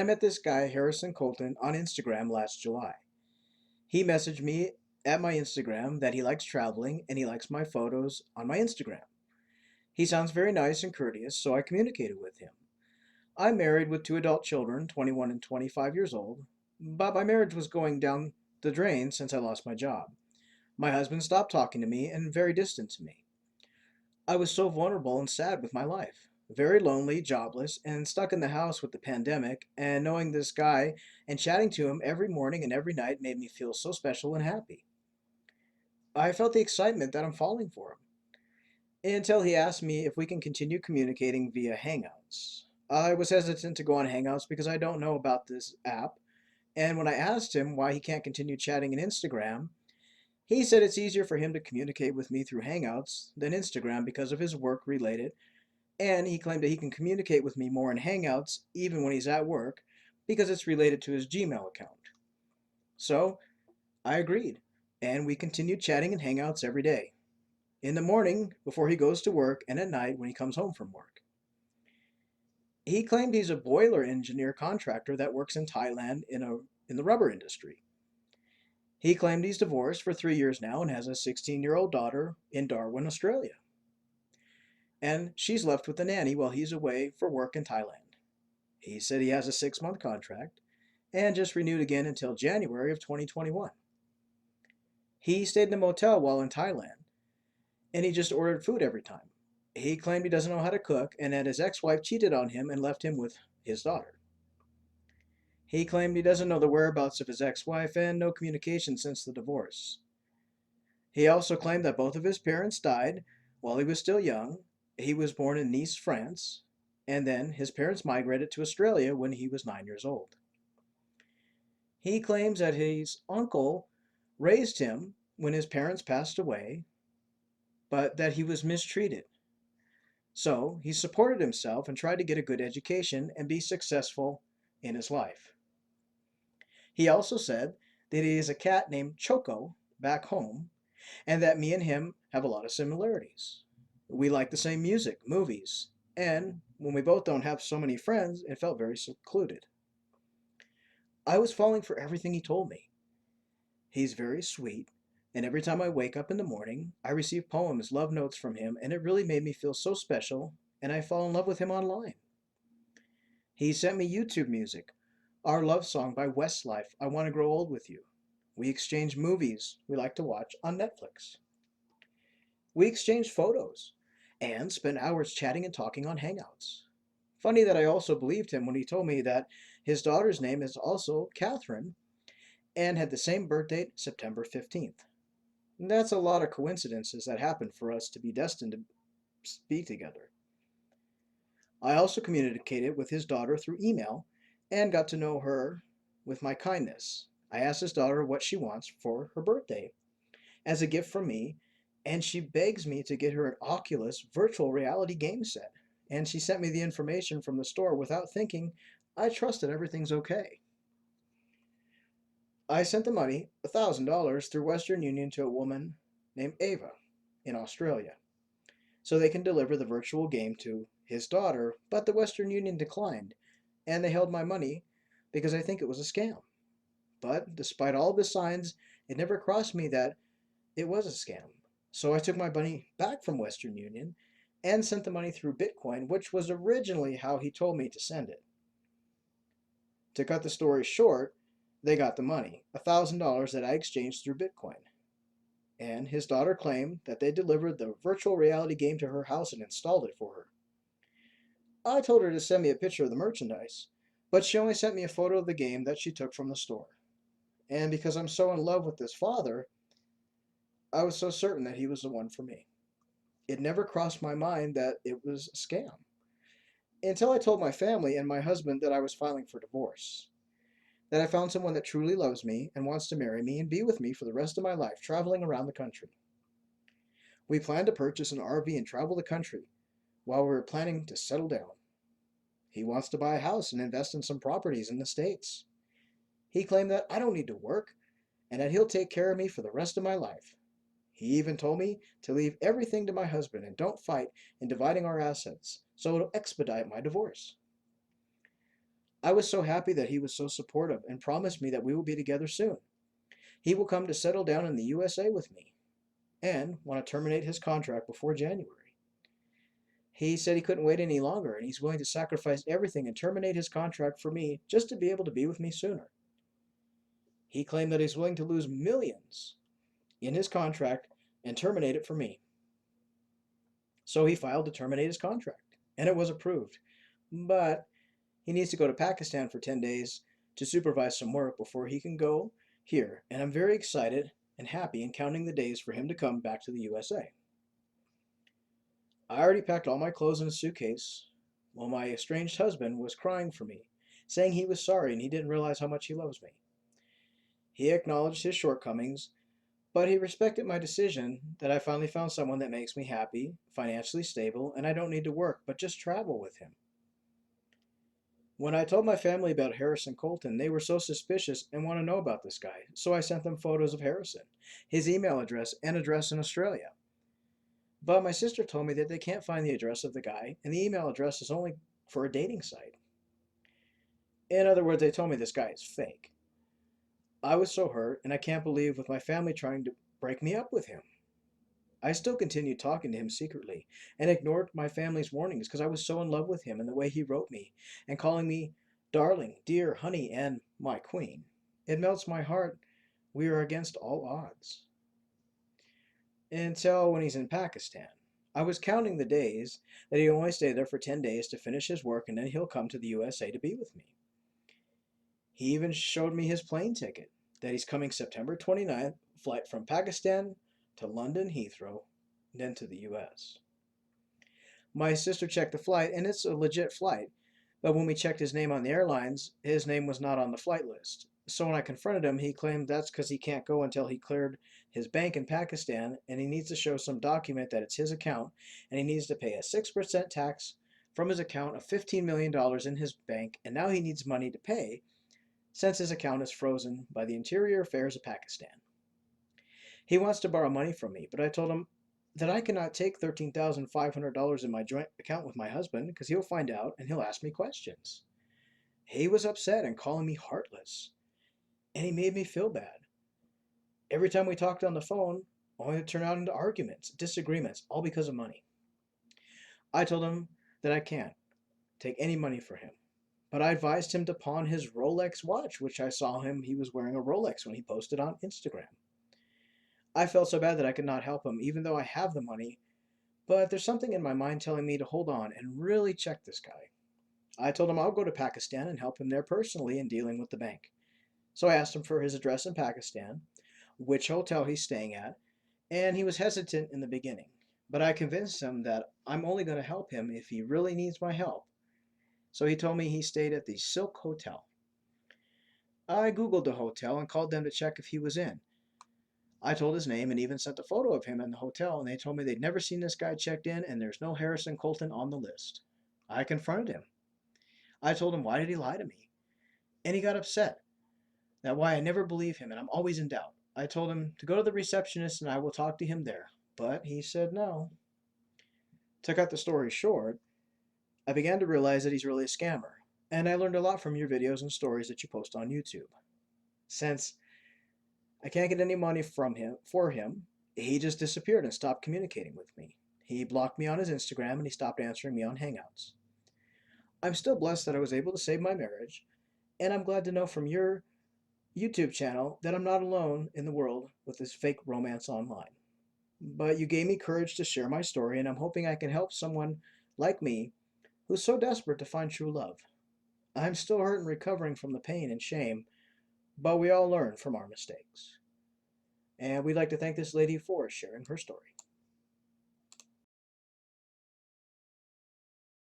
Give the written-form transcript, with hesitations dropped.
met this guy, Harrison Colton, on Instagram last July. He messaged me at my Instagram that he likes traveling and he likes my photos on my Instagram. He sounds very nice and courteous, so I communicated with him. I'm married with two adult children, 21 and 25 years old, but my marriage was going down the drain since I lost my job. My husband stopped talking to me and very distant to me. I was so vulnerable and sad with my life. Very lonely, jobless, and stuck in the house with the pandemic, and knowing this guy and chatting to him every morning and every night made me feel so special and happy. I felt the excitement that I'm falling for him, until he asked me if we can continue communicating via Hangouts. I was hesitant to go on Hangouts because I don't know about this app, and when I asked him why he can't continue chatting in Instagram, he said it's easier for him to communicate with me through Hangouts than Instagram because of his work related, and he claimed that he can communicate with me more in Hangouts even when he's at work because it's related to his Gmail account. So I agreed, and we continued chatting in Hangouts every day. In the morning, before he goes to work, and at night when he comes home from work. He claimed he's a boiler engineer contractor that works in Thailand in the rubber industry. He claimed he's divorced for 3 years now and has a 16-year-old daughter in Darwin, Australia. And she's left with the nanny while he's away for work in Thailand. He said he has a 6-month contract and just renewed again until January of 2021. He stayed in a motel while in Thailand and he just ordered food every time. He claimed he doesn't know how to cook and that his ex wife cheated on him and left him with his daughter. He claimed he doesn't know the whereabouts of his ex wife and no communication since the divorce. He also claimed that both of his parents died while he was still young. He was born in Nice, France, and then his parents migrated to Australia when he was 9 years old. He claims that his uncle raised him when his parents passed away, but that he was mistreated. So he supported himself and tried to get a good education and be successful in his life. He also said that he has a cat named Choco back home and that me and him have a lot of similarities. We like the same music, movies, and when we both don't have so many friends, it felt very secluded. I was falling for everything he told me. He's very sweet, and every time I wake up in the morning, I receive poems, love notes from him, and it really made me feel so special, and I fall in love with him online. He sent me YouTube music, our love song by Westlife, I Want to Grow Old with You. We exchanged movies we like to watch on Netflix. We exchanged photos and spent hours chatting and talking on Hangouts. Funny that I also believed him when he told me that his daughter's name is also Catherine and had the same birth date, September 15th. That's a lot of coincidences that happened for us to be destined to be together. I also communicated with his daughter through email and got to know her with my kindness. I asked his daughter what she wants for her birthday as a gift from me, and she begs me to get her an Oculus virtual reality game set. And she sent me the information from the store without thinking. I trust that everything's okay. I sent the money, $1,000, through Western Union to a woman named Ava in Australia so they can deliver the virtual game to his daughter, but the Western Union declined, and they held my money because I think it was a scam. But despite all the signs, it never crossed me that it was a scam. So I took my money back from Western Union and sent the money through Bitcoin, which was originally how he told me to send it. To cut the story short, they got the money, $1,000 that I exchanged through Bitcoin. And his daughter claimed that they delivered the virtual reality game to her house and installed it for her. I told her to send me a picture of the merchandise, but she only sent me a photo of the game that she took from the store. And because I'm so in love with this father, I was so certain that he was the one for me. It never crossed my mind that it was a scam until I told my family and my husband that I was filing for divorce, that I found someone that truly loves me and wants to marry me and be with me for the rest of my life, traveling around the country. We planned to purchase an RV and travel the country while we were planning to settle down. He wants to buy a house and invest in some properties in the States. He claimed that I don't need to work and that he'll take care of me for the rest of my life. He even told me to leave everything to my husband and don't fight in dividing our assets, so it'll expedite my divorce. I was so happy that he was so supportive and promised me that we will be together soon. He will come to settle down in the USA with me and want to terminate his contract before January. He said he couldn't wait any longer and he's willing to sacrifice everything and terminate his contract for me just to be able to be with me sooner. He claimed that he's willing to lose millions in his contract and terminate it for me. So he filed to terminate his contract, and it was approved. But he needs to go to Pakistan for 10 days to supervise some work before he can go here, and I'm very excited and happy and counting the days for him to come back to the USA. I already packed all my clothes in a suitcase while my estranged husband was crying for me, saying he was sorry and he didn't realize how much he loves me. He acknowledged his shortcomings, but he respected my decision that I finally found someone that makes me happy, financially stable, and I don't need to work but just travel with him. When I told my family about Harrison Colton, they were so suspicious and want to know about this guy, so I sent them photos of Harrison, his email address, and address in Australia. But my sister told me that they can't find the address of the guy, and the email address is only for a dating site. In other words, they told me this guy is fake. I was so hurt, and I can't believe with my family trying to break me up with him. I still continued talking to him secretly and ignored my family's warnings because I was so in love with him and the way he wrote me and calling me darling, dear, honey, and my queen. It melts my heart. We are against all odds. Until when he's in Pakistan. I was counting the days that he'll only stay there for 10 days to finish his work and then he'll come to the USA to be with me. He even showed me his plane ticket that he's coming September 29th, flight from Pakistan to London Heathrow, then to the US. My sister checked the flight and it's a legit flight, but when we checked his name on the airlines, his name was not on the flight list. So when I confronted him, he claimed that's because he can't go until he cleared his bank in Pakistan and he needs to show some document that it's his account and he needs to pay a 6% tax from his account of $15 million in his bank, and now he needs money to pay since his account is frozen by the Interior Affairs of Pakistan. He wants to borrow money from me, but I told him that I cannot take $13,500 in my joint account with my husband because he'll find out and he'll ask me questions. He was upset and calling me heartless, and he made me feel bad. Every time we talked on the phone, only to turn out into arguments, disagreements, all because of money. I told him that I can't take any money for him, but I advised him to pawn his Rolex watch, which I saw him, he was wearing a Rolex when he posted on Instagram. I felt so bad that I could not help him, even though I have the money, but there's something in my mind telling me to hold on and really check this guy. I told him I'll go to Pakistan and help him there personally in dealing with the bank. So I asked him for his address in Pakistan, which hotel he's staying at, and he was hesitant in the beginning. But I convinced him that I'm only going to help him if he really needs my help. So he told me he stayed at the Silk Hotel. I googled the hotel and called them to check if he was in. I told his name and even sent a photo of him in the hotel, and they told me they'd never seen this guy checked in and there's no Harrison Colton on the list. I confronted him. I told him why did he lie to me? And he got upset. That's why I never believe him and I'm always in doubt. I told him to go to the receptionist and I will talk to him there. But he said no. To cut the story short, I began to realize that he's really a scammer. And I learned a lot from your videos and stories that you post on YouTube. Since I can't get any money from him for him, he just disappeared and stopped communicating with me. He blocked me on his Instagram and he stopped answering me on Hangouts. I'm still blessed that I was able to save my marriage, and I'm glad to know from your YouTube channel that I'm not alone in the world with this fake romance online. But you gave me courage to share my story, and I'm hoping I can help someone like me who's so desperate to find true love. I'm still hurt and recovering from the pain and shame, but we all learn from our mistakes. And we'd like to thank this lady for sharing her story.